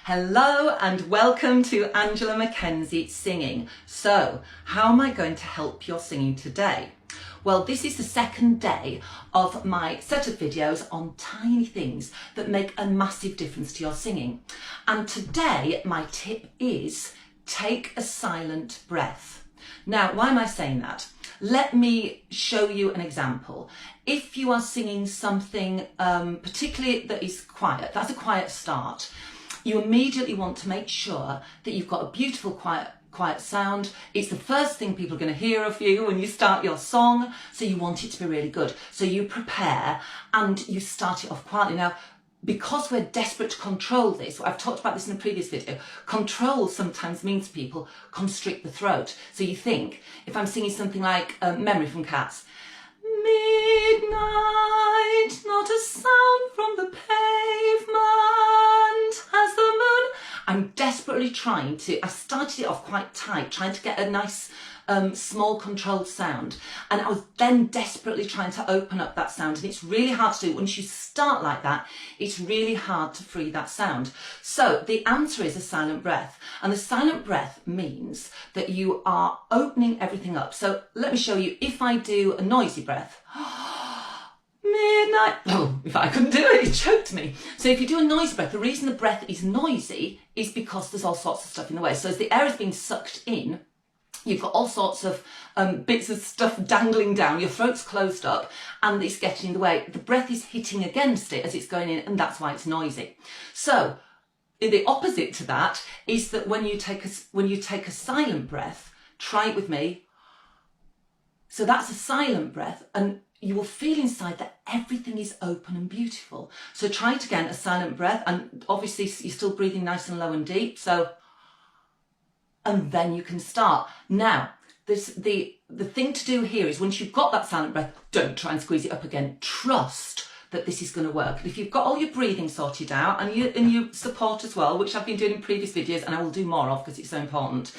Hello and welcome to Angela Mackenzie Singing. So, how am I going to help your singing today? Well, this is the second day of my set of videos on tiny things that make a massive difference to your singing. And today, my tip is take a silent breath. Now, why am I saying that? Let me show you an example. If you are singing something particularly that is quiet, that's a quiet start, you immediately want to make sure that you've got a beautiful quiet sound. It's the first thing people are going to hear of you when you start your song, so you want it to be really good. So you prepare and you start it off quietly. Now, because we're desperate to control this, I've talked about this in a previous video, control sometimes means people constrict the throat. So you think, if I'm singing something like Memory from Cats, midnight, not a sound from the pavement as the moon. I'm desperately trying to, I started it off quite tight, trying to get a nice small controlled sound, and I was then desperately trying to open up that sound, and it's really hard to do. Once you start like that, it's really hard to free that sound. So the answer is a silent breath, and the silent breath means that you are opening everything up. So let me show you. If I do a noisy breath, midnight, oh, if I couldn't do it, it choked me. So if you do a noisy breath, the reason the breath is noisy is because there's all sorts of stuff in the way. So as the air is being sucked in, you've got all sorts of bits of stuff dangling down, your throat's closed up, and it's getting in the way. The breath is hitting against it as it's going in, and that's why it's noisy. So the opposite to that is that when you take a silent breath, try it with me. So that's a silent breath, and you will feel inside that everything is open and beautiful. So try it again, a silent breath, and obviously you're still breathing nice and low and deep. So, and then you can start. Now, the thing to do here is once you've got that silent breath, don't try and squeeze it up again. Trust that this is going to work. If you've got all your breathing sorted out and your support as well, which I've been doing in previous videos and I will do more of because it's so important,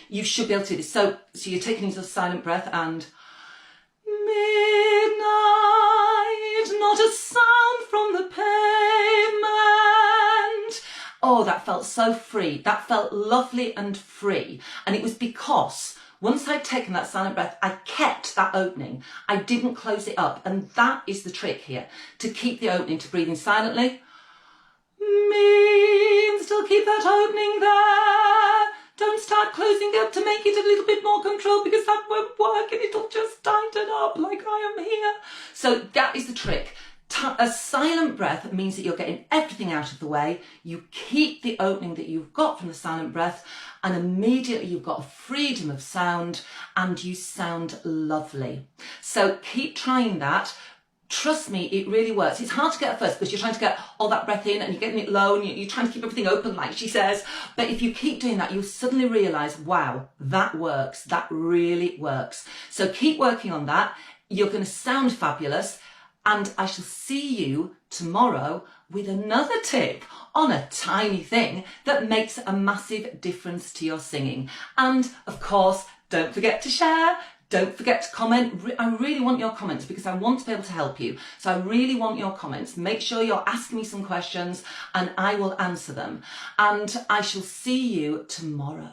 you should be able to do this. So you're taking into a silent breath and midnight, not a sound from the pavement. Oh, that felt so free. That felt lovely and free. And it was because once I'd taken that silent breath, I kept that opening. I didn't close it up. And that is the trick here, to keep the opening, to breathe in silently. And still keep that opening there. Don't start closing up to make it a little bit more controlled, because that won't work and it'll just tighten up like I am here. So that is the trick. A silent breath means that you're getting everything out of the way. You keep the opening that you've got from the silent breath, and immediately you've got a freedom of sound and you sound lovely. So keep trying that. Trust me, it really works. It's hard to get at first because you're trying to get all that breath in and you're getting it low and you're trying to keep everything open, like she says. But if you keep doing that, you'll suddenly realise, wow, that works. That really works. So keep working on that. You're going to sound fabulous. And I shall see you tomorrow with another tip on a tiny thing that makes a massive difference to your singing. And of course, don't forget to share. Don't forget to comment. I really want your comments because I want to be able to help you. So I really want your comments. Make sure you're asking me some questions and I will answer them. And I shall see you tomorrow.